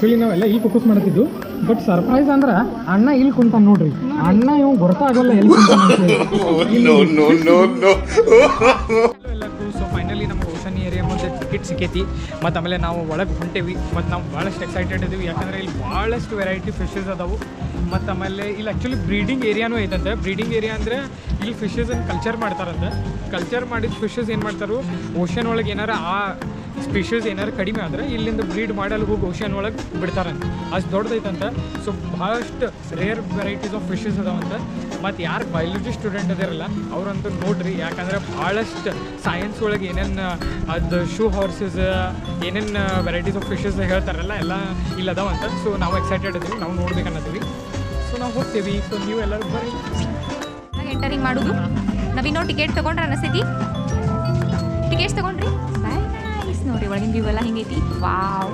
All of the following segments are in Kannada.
ಆ್ಯಕ್ಚುಲಿ ನಾವೆಲ್ಲ ಇಲ್ಲಿ ಫೋಕಸ್ ಮಾಡ್ತಿದ್ದು ಬಟ್ ಸರ್ಪ್ರೈಸ್ ಅಂದ್ರೆ ಅಣ್ಣ ಇಲ್ಲಿ ಕುಂತಾನ ನೋಡ್ರಿ ಅಣ್ಣ ಇವ್ ಗೊತ್ತಾಗಲ್ಲ ಎಲ್ಲಿ ಎಲ್ಲರಿಗೂ. ಸೊ ಫೈನಲಿ ನಮ್ಗೆ ಓಷನ್ ಏರಿಯಾ ಮುಂದೆ ಟಿಕೆಟ್ ಸಿಕ್ಕೈತಿ ಮತ್ತು ಆಮೇಲೆ ನಾವು ಒಳಗೆ ಹೊಂಟೇವಿ ಮತ್ತು ನಾವು ಭಾಳಷ್ಟು ಎಕ್ಸೈಟೆಡ್ ಇದ್ದೀವಿ ಯಾಕಂದರೆ ಇಲ್ಲಿ ಭಾಳಷ್ಟು ವೆರೈಟಿ ಫಿಶಸ್ ಅದಾವು ಮತ್ತು ಆಮೇಲೆ ಇಲ್ಲಿ ಆ್ಯಕ್ಚುಲಿ ಬ್ರೀಡಿಂಗ್ ಏರಿಯಾನೂ ಐತಂತೆ. ಬ್ರೀಡಿಂಗ್ ಏರಿಯಾ ಅಂದರೆ ಇಲ್ಲಿ ಫಿಶಸನ್ನು ಕಲ್ಚರ್ ಮಾಡ್ತಾರಂತೆ. ಕಲ್ಚರ್ ಮಾಡಿದ ಫಿಶಸ್ ಏನು ಮಾಡ್ತಾರೆ ಓಷನ್ ಒಳಗೆ ಏನಾರ ಆ ಸ್ಪೀಷೀಸ್ ಏನಾರು ಕಡಿಮೆ ಆದರೆ ಇಲ್ಲಿಂದ ಬ್ರೀಡ್ ಮಾಡಲು ಹೋಗಿ ಓಷನ್ ಒಳಗೆ ಬಿಡ್ತಾರಂತೆ. ಅಷ್ಟು ದೊಡ್ಡದೈತಂತೆ. ಸೊ ಭಾಳಷ್ಟು ರೇರ್ ವೆರೈಟೀಸ್ ಆಫ್ ಫಿಶಸ್ ಅದಾವಂತೆ. ಮತ್ತು ಯಾರು ಬಯಾಲಜಿ ಸ್ಟೂಡೆಂಟ್ ಅದಿರಲ್ಲ ಅವರಂತೂ ನೋಡ್ರಿ, ಯಾಕಂದರೆ ಭಾಳಷ್ಟು ಸೈನ್ಸ್ ಒಳಗೆ ಏನೇನು ಅದು ಶೂ ಹಾರ್ಸಸ್ ಏನೇನು ವೆರೈಟೀಸ್ ಆಫ್ ಫಿಶಸ್ ಹೇಳ್ತಾರಲ್ಲ ಎಲ್ಲ ಇಲ್ಲಿ ಅದಾವಂತ. ಸೊ ನಾವು ಎಕ್ಸೈಟೆಡ್ ಇದ್ದೀವಿ, ನಾವು ನೋಡ್ಬೇಕನ್ನತ್ತೀವಿ. ಸೊ ನಾವು ಹೋಗ್ತೀವಿ. ಸೊ ನೀವು ಎಲ್ಲರೂ ಬರ್ರಿ. ಎಂಟರಿಂಗ್ ಮಾಡೋದು ನಾವಿನ್ನೋ ಟಿಕೆಟ್ ತೊಗೊಂಡ್ರೆ ಅನಿಸ್ತೈತಿ. ಟಿಕೆಟ್ಸ್ ತೊಗೊಂಡ್ರಿ ನೋಡ್ರಿ ಒಳಗಿನ ವ್ಯೂ ಎಲ್ಲ ಹಿಂಗೈತಿ. ವಾವ್,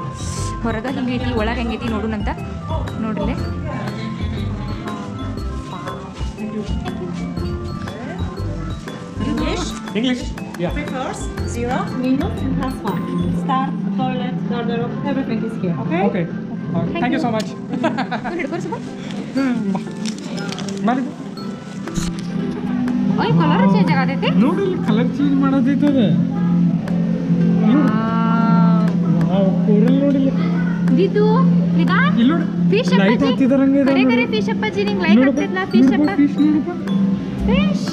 ಹೊರಗೆ ಹಿಂಗೈತಿ, ಒಳಗೆ ಹೆಂಗೈತಿ ನೋಡೋಣಂತ. ನೋಡ್ರಿ English? Yeah. First, 0, minus, and plus 1. Start, toilet, garderobe, everything is here, okay? Okay. Thank you so much. ಮಾಡಿದ್ದು ಓಯ್ ಕಲರ್ ಚೇಂಜ್ ಆಗತೈತಿ ನೋಡಿ, ಇಲ್ಲಿ ಕಲರ್ ಚೇಂಜ್ ಮಾಡೋದೈತದ. ಕೋರಲ್ ನೋಡಿಲ್ಲ ಇದು ಇದಾ ಇಲ್ಲಿ ನೋಡಿ ಫಿಶ್ ಲೈಟ್ ಹತ್ತಿದರಂಗೆ ಇದೆ. ಕರೆ ಫಿಶ್ ಅಪ್ಪಾಜಿ ನಿಂಗೆ ಲೈಟ್ ಹತ್ತಿದ್ಲ ಫಿಶ್ ಅಪ್ಪ ಫಿಶ್ ನೋಡಪ್ಪ ಫಿಶ್.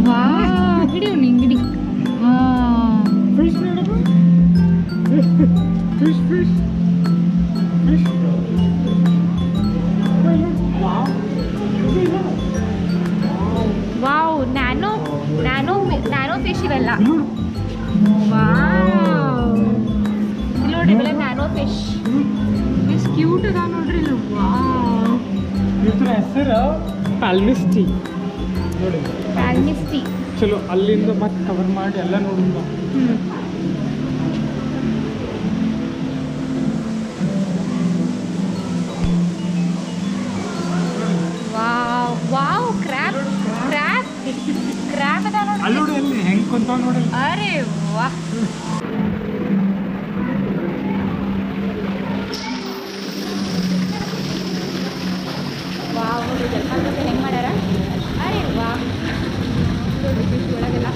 ವಾವ್, ಹಿಡಿಯು ನಿಂಗೆ ಹಿಡಿ. ಫಿಶ್ ನೋಡಪ್ಪ fish fish fish. Wow, nano nano nano fish ಇವೆಲ್ಲ. ವಾವ್, ಇಲ್ಲಿ ನೋಡಿ ಇವೆಲ್ಲ ನ್ಯಾನೋ ಫಿಶ್. ಎಷ್ಟು ಕ್ಯೂಟ್ ಅದ ನೋಡ್ರಿ ಇಲ್ಲಿ. ವಾವ್, ಇದ್ರ ಹೆಸರು ಪ್ಯಾಲ್ಮಿಸ್ಟಿ ನೋಡಿ. ಪ್ಯಾಲ್ಮಿಸ್ಟಿ. ಚಲೋ ಅಲ್ಲಿಂದ ಮತ್ತೆ ಕವರ್ ಮಾಡಿ ಎಲ್ಲ ನೋಡೋಣ. Wow wow, crab crab crab ಅದ ನೋಡಿ. ಅಲ್ಲಿ ನೋಡಿ, ಅಲ್ಲಿ ಹೆಂಗೆ ಕುಂತಾವ ನೋಡಿ. ಅರೆ ವಾಹ್, ವಾವ್ ನೋಡಿ ಜಲಪಾತ ಹೆಂಗೆ ಮಾಡ್ಯಾರ. ಅರೆ ವಾಹ್, ನೋಡ್ರಿ ಫಿಶ್ ಒಳಗೆಲ್ಲ.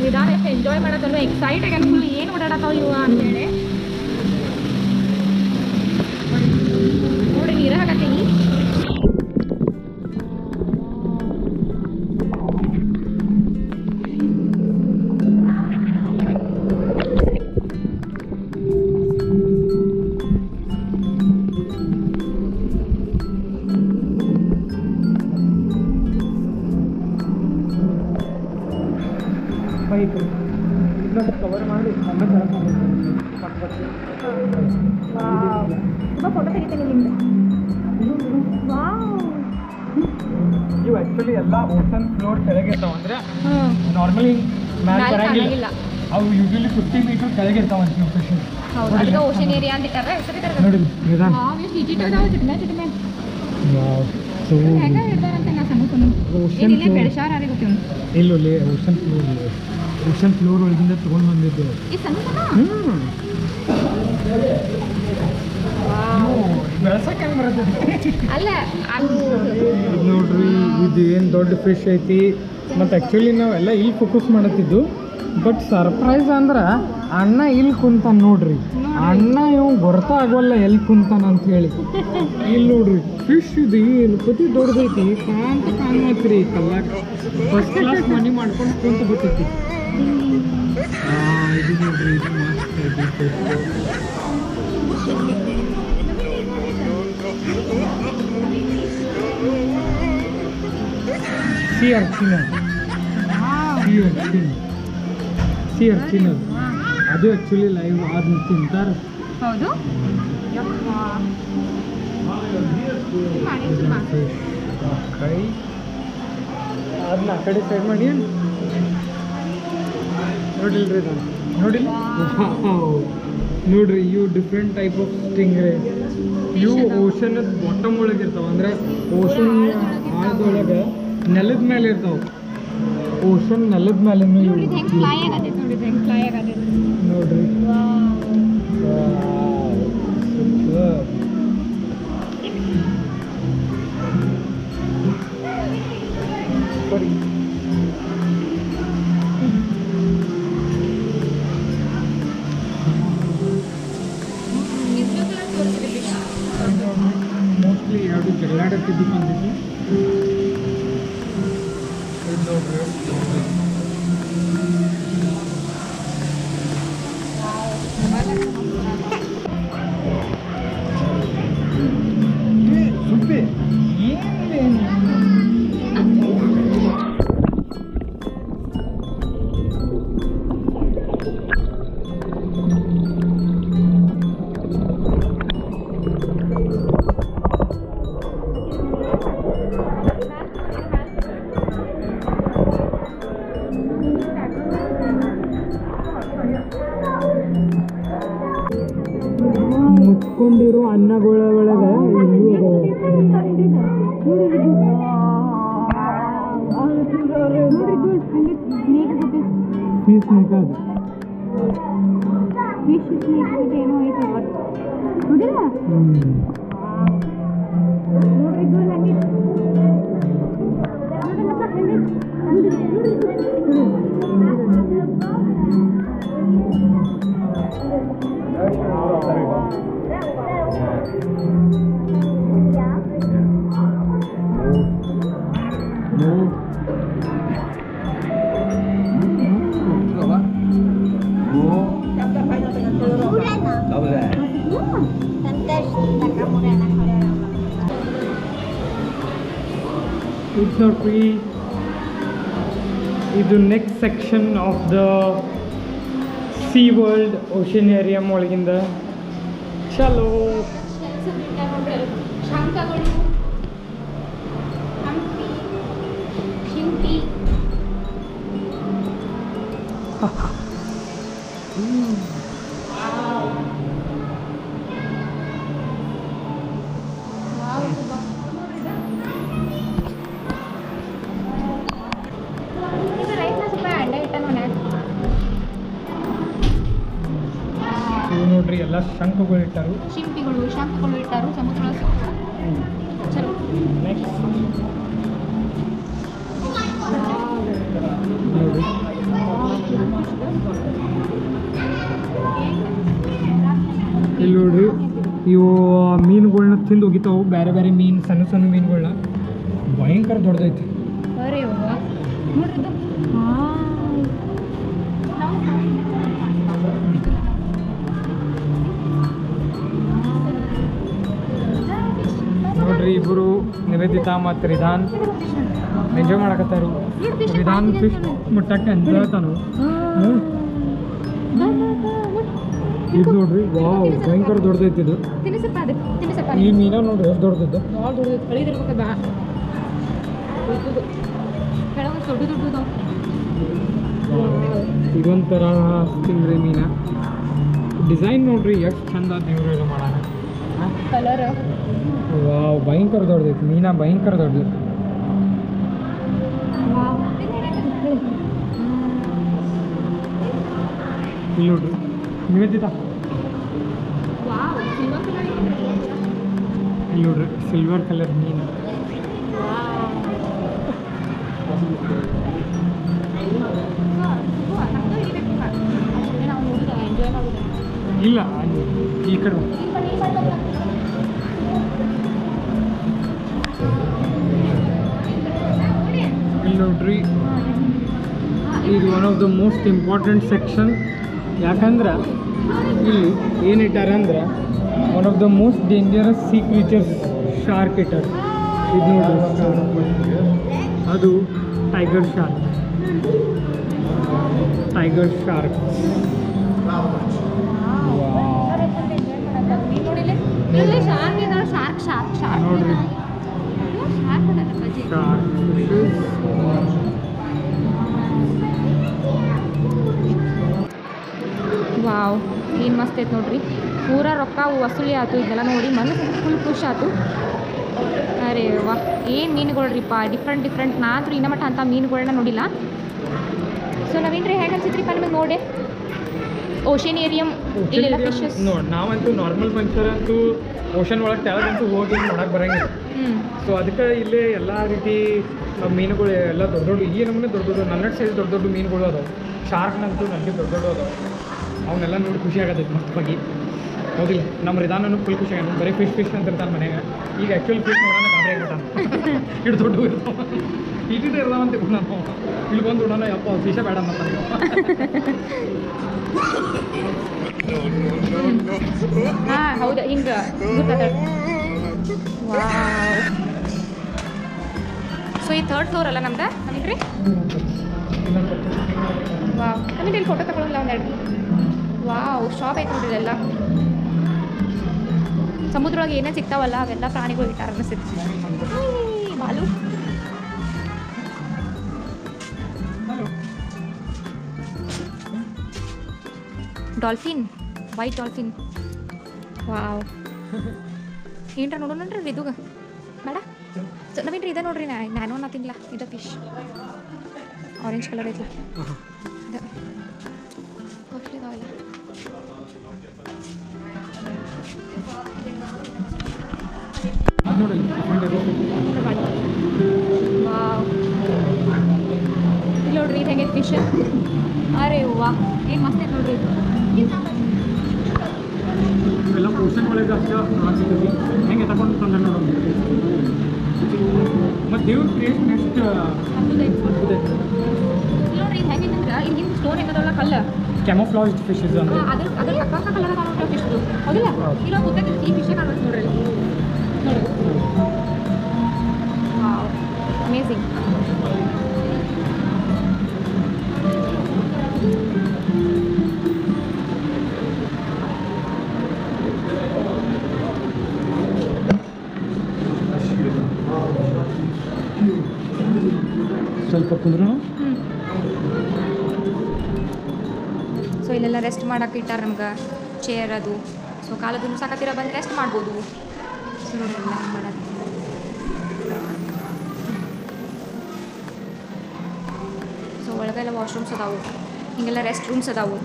ನಿಧಾನ ಎಷ್ಟು ಎಂಜಾಯ್ ಮಾಡೋದಲ್ವ, ಎಕ್ಸೈಟ್ ಆಗಿ ಫುಲ್ ಏನು ಓಡಾಡತ್ತಾವ ಇವ ಅಂತೇಳಿ. ನೋಡಿ ನೀರ ಹಾಕತ್ತೀನಿ. ಬೈಕ್ ಇನ್ನೊಂದು ಕವರ್ ಮಾಡಿ ಆಮೇಲೆ ತುಂಬ ಫೋಟೋ ತೆಗಿತೀನಿ ನಿಮ್ದು. ಇವು ಆ್ಯಕ್ಚುಲಿ ಎಲ್ಲ ಓಷನ್ ಫ್ಲೋರ್ ಕೆಳಗೆ ಇರ್ತಾವ. ಅಂದರೆ ನಾರ್ಮಲಿ ಮ್ಯಾಲೆ ಬರಂಗಿಲ್ಲ. ಅವು ಯೂಶಲಿ 50 ಮೀಟರ್ ಕೆಳಗೆ ಇರ್ತಾವಂತ ನೀವು ಫಿಶ್. ಹೌದು, ಅದಕ್ಕೆ ಓಷನ್ ಏರಿಯಾ ಅಂತ ಇಟ್ಟಾರ ಹೆಸರು. ನೋಡಿ ನಿಧಾನ. ಹೆಂಗೆ ಇರ್ತಾರಂತೆ ನಾ ಸಣ್ಣ ಇಲ್ಲೇ ಬೆಳೆಸಾರ ಗೊತ್ತೀವಿ. ಇಲ್ಲೇ ಓಷನ್ ಫ್ಲೋರ್ ಒಳಗಿಂದ ತೊಗೊಂಡು ಬಂದಿದ್ದು ಈ ಸಣ್ಣ ಬೆಳ್ಸಕ್ಕೆ ಬರುತ್ತೆ. ಅಲ್ಲ ನೋಡ್ರಿ, ಇದು ಏನು ದೊಡ್ಡ ಫಿಶ್ ಐತಿ. ಮತ್ತು ಆ್ಯಕ್ಚುಲಿ ನಾವೆಲ್ಲ ಇಲ್ಲಿ ಫೋಕಸ್ ಮಾಡತ್ತಿದ್ದು ಬಟ್ ಸರ್ಪ್ರೈಸ್ ಅಂದ್ರೆ ಅಣ್ಣ ಇಲ್ಲಿ ಕುಂತಾನ ನೋಡ್ರಿ. ಅಣ್ಣ ಇವ್ ಗೊತ್ತಾಗವಲ್ಲ ಎಲ್ಲಿ ಕುಂತಾನ ಅಂತ ಹೇಳಿ. ಇಲ್ಲಿ ನೋಡ್ರಿ ಫಿಶ್ ಇದು ಏನು ಪ್ರತಿ ದೊಡ್ಡದೈತಿ. ಕಾಣ್ರಿ ಕಲ್ಲಾಗ ಫಸ್ಟ್ ಕ್ಲಾಸ್ ಮನಿ ಮಾಡ್ಕೊಂಡು ಕುಂತ ಗೊತ್ತೈತಿ. ಇದು ನೋಡ್ರಿ, ಇದು ಮಸ್ತ್ ಐತಿ. ಸಿ ಅರ್ಚಿನ ಅದು ಆ್ಯಕ್ಚುಲಿ ಲೈವ್ ಆದ ತಿಂತಾರೆ. ಹೌದು, ಕೈ ಅದನ್ನ ಆ ಕಡೆ ಸೈಡ್ ಮಾಡಿ ನೋಡಿಲ್ರಿ ನಾನು ನೋಡಿಲ್ಲ. ನೋಡ್ರಿ ಇವು ಡಿಫ್ರೆಂಟ್ ಟೈಪ್ ಆಫ್ ಸ್ಟಿಂಗ್ ರೇ. ಇವು ಓಷನ್ ಬಾಟಮ್ ಒಳಗೆ ಇರ್ತಾವೆ, ಅಂದರೆ ಓಷನ್ ಆಳದೊಳಗೆ ನೆಲದ ಮೇಲೆ ಇರ್ತಾವೆ. ಓಷನ್ ನೆಲದ ಮೇಲೆ ನೋಡ್ರಿ ಫ್ಲೈ ಆಗತೈತೆ ನೋಡ್ರಿ. ಸರಿ ಮೋಸ್ಟ್ಲಿ ಎರಡು ಜಗಳಾಡತ್ತಿದ್ದು ಬಂದಿದ್ದು ಇದು ನೋಡ್ರಿ. ಸುಬ್ಬಿ ಏನು ಮುಚ್ಕೊಂಡಿರೋ ಅನ್ನಗಳ ಒಳಗೆ It's not free. ಇದು next section of the sea world oceanarium ಒಳಗಿಂದ. ಚಲೋ ಶಂಖಗಳು, ಶಿಂಪಿ, ನೋಡ್ರಿ ಎಲ್ಲ ಶಂಖಗಳು ಇಟ್ಟಾರು, ಶಿಂಪಿಗಳು, ಶಂಖಗಳು ಇಟ್ಟಾರು ಸಮುದ್ರ. ಚಲೋ ನೆಕ್ಸ್ಟ್ ನೋಡಿ ಇಲ್ಲಿ ನೋಡ್ರಿ ಇವು ಮೀನುಗಳನ್ನ ತಿಂದು ಹೋಗಿತಾವು, ಬೇರೆ ಬೇರೆ ಮೀನು, ಸಣ್ಣ ಸಣ್ಣ ಮೀನುಗಳನ್ನ. ಭಯಂಕರ ದೊಡ್ಡದೈತಿ. ಅರೆ ನೋಡ್ರಿ ನೋಡ್ರಿ ಇಬ್ಬರು ನಿವೇದಿತಾ ಮತ್ತು ರಿಧಾನ್ ಎಂಜಾಯ್ ಮಾಡಕತ್ತಾರು. ರಿಧಾನ್ ಫಿಶ್ ಮುಟ್ಟಕ್ಕೆ ಅಂತ ಹೇಳ್ತಾನು. ಇದು ನೋಡ್ರಿ, ವಾವ್ ಭಯಂಕರ ದೊಡ್ಡದೈತಿ ಇದು. ಈ ಮೀನ ನೋಡ್ರಿ ಎಷ್ಟು ದೊಡ್ಡದಿದ್ದು. ಇದೊಂಥರ ತಿಂಗ್ರಿ ಮೀನ. ಡಿಸೈನ್ ನೋಡ್ರಿ ಎಷ್ಟು ಚಂದ ದೇವ್ರ ಮಾಡೋಣ. ಕಲರ್ ವಾವ್ ಭಯಂಕರ ದೊಡ್ಡದೈತಿ ಮೀನ, ಭಯಂಕರ ದೊಡ್ಡದೈತಿ. ಇಲ್ಲಿ ನೋಡ್ರಿ ನಿವೇದಿತಾ, ಇಲ್ಲಿ ನೋಡ್ರಿ ಸಿಲ್ವರ್ ಕಲರ್ ಮೀನು. ಇಲ್ಲ ಈ ಕಡೆ ಇಲ್ಲಿ ನೋಡ್ರಿ, ಇದು one of the most important section. ಯಾಕಂದ್ರೆ ಇಲ್ಲಿ ಏನಿಟ್ಟಾರ ಅಂದ್ರೆ one of the most dangerous sea creatures shark ಇಟ್ಟಾರ. ಇದು ನೋಡ್ರಿ, ಅದು ಟೈಗರ್ ಶಾರ್ಕ್. ಟೈಗರ್ ಶಾರ್ಕ್ ನೋಡ್ರಿ, ಶಾರ್ಕ್ ವಾವ್ ಏನು ಮಸ್ತ್ ಐತೆ ನೋಡ್ರಿ. ಪೂರ ರೊಕ್ಕ ವಸೂಲಿ ಆಯ್ತು ಇದೆಲ್ಲ ನೋಡಿ ಮನಸ್ಸು ಫುಲ್ ಖುಷಿ ಆಯ್ತು. ಅರೆ ವಾ ಏನು ಮೀನುಗಳ್ರಿಪ್ಪ, ಡಿಫ್ರೆಂಟ್ ನಾನಂತೂ ಇನ್ನ ಮಟ್ಟ ಅಂಥ ಮೀನುಗಳನ್ನ ನೋಡಿಲ್ಲ. ಸೊ ನಾವೇನ್ರಿ ಹೇಗೆ ಅನ್ಸಿತ್ರಿಪ್ಪ ನಿಮಗೆ ನೋಡಿ ಓಷೇನಿಯರಿಯಂ ಇಲ್ಲೆಲ್ಲ ಫಿಶಸ್ ನೋಡಿ. ನಾವಂತೂ ನಾರ್ಮಲ್ ಮನುಷ್ಯರಂತೂ ಓಷನ್ ಒಳಗೆ ತೆಳಗಂತೂ ಹೋಗಿ ಮಾಡಕ್ಕೆ ಬರೋಂಗಿಲ್ಲ. ಸೊ ಅದಕ್ಕೆ ಇಲ್ಲೇ ಎಲ್ಲ ರೀತಿ ಮೀನುಗಳು ಎಲ್ಲ ದೊಡ್ಡ ಈ ನಮೂನೆ ದೊಡ್ಡ ನನ್ನಟ್ಟು ಸೈಜ್ ದೊಡ್ಡ ಮೀನುಗಳು ಅದಾವೆ. ಶಾರ್ಕ್ನಂತೂ ನನಗೆ ದೊಡ್ಡ ಅದಾವೆ. ಅವನ್ನೆಲ್ಲ ನೋಡಿ ಖುಷಿ ಆಗತ್ತೈತೆ ಮಸ್ತಾಗಿ. ಹೌದಿಲ್ಲ, ನಮ್ಮ ರಿದಾನೂ ಫುಲ್ ಖುಷಿ ಆಗ ಬರೀ ಫಿಶ್ ಅಂತ ಇರ್ತಾನೆ ಮನೆಯಾಗ. ಈಗ ಆ್ಯಕ್ಚುಲಿ ಫಿಶ್ ನೋಡೋಣ ಗಾಬರಿ ಆಗ್ಬಿಟ್ಟಾನ. ಇಟ್ಟು ದೊಡ್ಡ ಇರ್ತಾವ ಇಟ್ಟಿಟ್ಟು ಇರ್ತಾವಂತ ನಾನು ಇಲ್ಲಿ ಬಂದು ನೋಡೋಣ ಯಪ್ಪ ಫಿಶೇ ಬೇಡ ಅಂತ. ಹಾಂ ಹೌದು ಹಿಂಗೆ ಸೊ ಈ 3rd ಫ್ಲೋರ್ ಅಲ್ಲ ನಮ್ದು ನಮ್ಗೆ ರೀ. ವಾವ್ ನಮಗೆ ಇಲ್ಲಿ ಫೋಟೋ ತಗೊಳ್ಳಲ್ಲ ಒಂದೆರಡು. ವಾವ್ ಶಾಪ್ ಐತೆ ನೋಡ್ರಿ ಇದೆಲ್ಲ. ಸಮುದ್ರೊಳಗೆ ಏನೇ ಸಿಗ್ತಾವಲ್ಲ ಅವೆಲ್ಲ ಪ್ರಾಣಿಗಳು ಇಟ್ಟಾರ ಅನಿಸುತ್ತೆ. ಬಾಲು ಡಾಲ್ಫಿನ್, ವೈಟ್ ಡಾಲ್ಫಿನ್. ವಾವ್ ಏನ್ರ ನೋಡೋಣನ್ರಿ ಇದುಗ ಬೇಡ ನವೀನ್ರಿ ಇದೆ ನೋಡ್ರಿ. ನ್ಯಾನೋ ನತಿಂಗ್ಲ ಇದು ಫಿಶ್ ಆರೆಂಜ್ ಕಲರ್ ಐತ್ಲ ಇದು ಕಾಸ್ಟ್ಲಿ ಇದಾವೆಲ್ಲ. ವಾವ್ ಇಲ್ಲಿ ನೋಡ್ರಿ ಇದು ಹೆಂಗೆ ಫಿಶ್. ಅರೆ ವಾ ಏನು ಮಸ್ತ್ ಐತೆ ನೋಡ್ರಿ ಇದು. ಎಲ್ಲ ಓಷನ್ ಒಳಗೆ ಅಷ್ಟೇ ಸಿಗ್ತೈತಿ. ಹೆಂಗೆ ತಗೊಂಡು ತಂದೆ ನೋಡೋದು. ಮತ್ತು ದೇವ್ರ ಕ್ರಿಯೇಷನ್ ಎಷ್ಟು ನೋಡ್ರಿ ಇದು ಹೆಂಗೆ ಅಂದ್ರೆ ಇಲ್ಲಿ ಹಿಂದೆ ಸ್ಟೋನ್ ಹೆಂಗದಲ್ಲ ಕಲ್ಲ ಕ್ಯಾಮೋಫ್ಲಾಜ್ಡ್ ಫಿಶಸ್ ಅಂದರೆ ಅದ್ರ ಅಕ್ಕ ಕಲರ್ ಕಾಣೋ ಫಿಶ್ ಹೌದಿಲ್ಲ. ಇಲ್ಲ ಗೊತ್ತಾಗ್ತದೆ ಈ ಫಿಶೇ ಕಾಣುತ್ತೆ ನೋಡ್ರಿ ನೋಡಿ. Wow amazing. ಸ್ವಲ್ಪ ಕುಂದ್ರು. ಸೊ ಇಲ್ಲೆಲ್ಲ ರೆಸ್ಟ್ ಮಾಡೋಕೆ ಇಟ್ಟಾರ ನಮ್ಗೆ ಚೇರ್ ಅದು. ಸೊ ಕಾಲದನ್ನು ಸಾಕತ್ತಿರ ಬಂದು ರೆಸ್ಟ್ ಮಾಡ್ಬೋದು. ಸೊ ನೋಡ್ರಿ ಎಲ್ಲ ಹೆಂಗೆ ಮಾಡೋದು. ಸೊ ಒಳಗೆಲ್ಲ ವಾಶ್ರೂಮ್ಸ್ ಅದಾವು, ಹಿಂಗೆಲ್ಲ ರೆಸ್ಟ್ ರೂಮ್ಸ್ ಅದಾವು.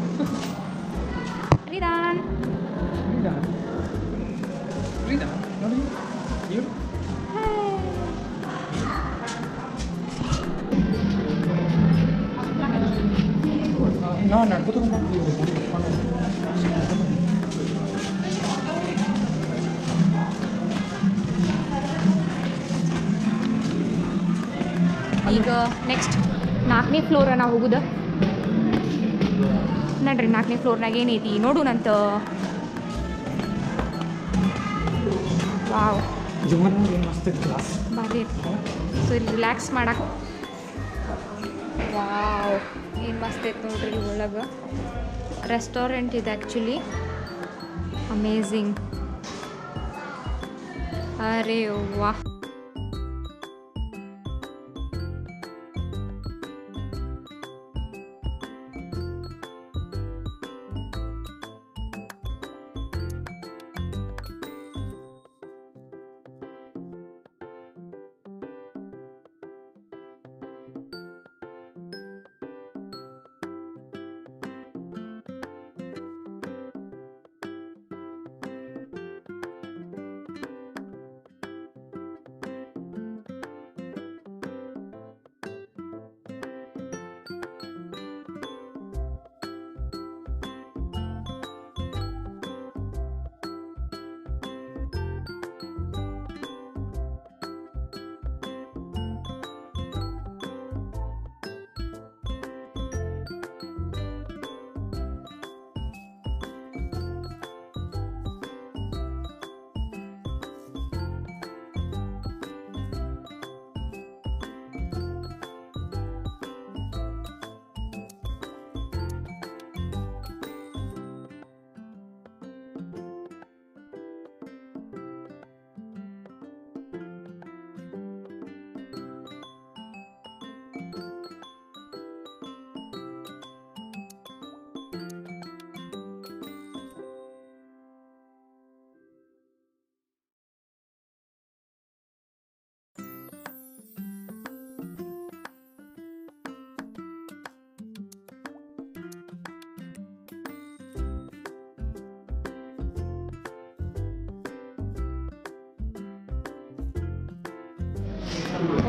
ರಿದಾನ್ ಈಗ ನೆಕ್ಸ್ಟ್ 4ನೇ ಫ್ಲೋರ ನಾವು ಹೋಗುದ. ನಡ್ರಿ 4ನೇ ಫ್ಲೋರ್ನಾಗ ಏನೈತಿ ನೋಡುನಂತ. ವಾವ್ ಬಾರಿ ಸೊ ಇಲ್ಲಿ ರಿಲ್ಯಾಕ್ಸ್ ಮಾಡಕ್ಕೆ. ವಾವ್ ಏನು ಮಸ್ತ್ ಐತೆ ನೋಡ್ರಿ ಒಳಗೆ. ರೆಸ್ಟೋರೆಂಟ್ ಇದೆ ಆ್ಯಕ್ಚುಲಿ. ಅಮೇಝಿಂಗ್. ಅರೆ ವಾಹ್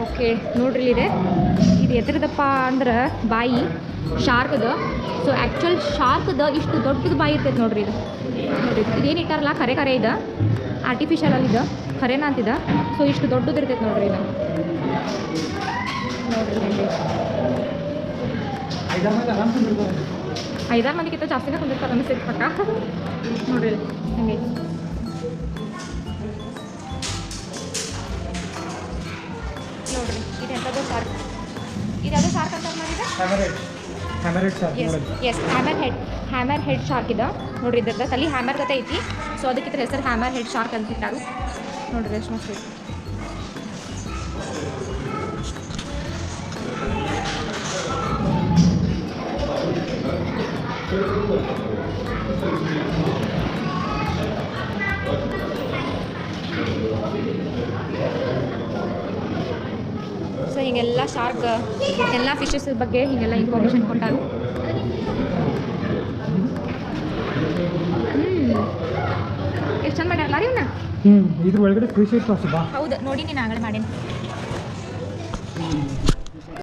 ಓಕೆ ನೋಡ್ರಿ ಇದೆ ಇದು ಎದ್ರದಪ್ಪ ಅಂದ್ರೆ ಬಾಯಿ ಶಾರ್ಕ್ದ. ಸೊ ಆ್ಯಕ್ಚುಲ್ ಶಾರ್ಕ್ದ ಇಷ್ಟು ದೊಡ್ಡದು ಬಾಯಿ ಇರ್ತೈತೆ ನೋಡ್ರಿ ಇದು. ನೋಡಿರಿ ಇದೇನು ಇಟ್ಟಾರಲ್ಲ ಖರೆ ಖರೆ ಇದೆ, ಆರ್ಟಿಫಿಷಿಯಲ್ ಇದೆ ಖರೇನ ಅಂತಿದೆ. ಸೊ ಇಷ್ಟು ದೊಡ್ಡದು ಇರ್ತೈತೆ ನೋಡ್ರಿ ಇದು. ನೋಡ್ರಿ ಹೇಳಿ 5-6 ಮಂದಿಗಿಂತ ಜಾಸ್ತಿನೇ ಕುಂದಿರ್ತಾರೆ ಅನಿಸ್ತೈತೆ ಪಕ್ಕ. ನೋಡ್ರಿ ಹಂಗೆ ನೋಡ್ರಿ ಇದು ಎಂಥದ್ದು ಶಾರ್ಕ್. ಇದ್ಯಾವುದು ಶಾರ್ಕ್ ಅಂತ ಮಾಡಿದೆ? ಎಸ್ ಹ್ಯಾಮರ್ ಹೆಡ್ ಶಾರ್ಕ್ ಇದೆ ನೋಡ್ರಿ. ಇದ್ರದ್ದು ತಲೆ ಹ್ಯಾಮರ್ ಗತೆ ಐತಿ. ಸೊ ಅದಕ್ಕೆ ಇದ್ರ ಹೆಸರು ಹ್ಯಾಮರ್ ಹೆಡ್ ಶಾರ್ಕ್ ಅಂತ ಇಟ್ಟಾರು. ನೋಡ್ರಿ ಎಷ್ಟು ಮಸ್ತ್ ಐತಿ. ಸೊ ಹೀಗೆಲ್ಲ ಶಾರ್ಕ್ ಎಲ್ಲ ಫಿಶಸ್ ಬಗ್ಗೆ ಹೀಗೆಲ್ಲ ಇನ್ಫಾರ್ಮೇಷನ್ ಕೊಟ್ಟಾರು. ಎಷ್ಟು ಚಂದ ಮಾಡ್ಯಾರಲ್ಲ ರೀ ಇವನ್ನ. ಇದ್ರ ಒಳಗಡೆ ಫಿಶ್ ಇತ್ತು. ಹೌದು ನೋಡಿ ನೀನು ಆಗಲೇ ಮಾಡೀನಿ.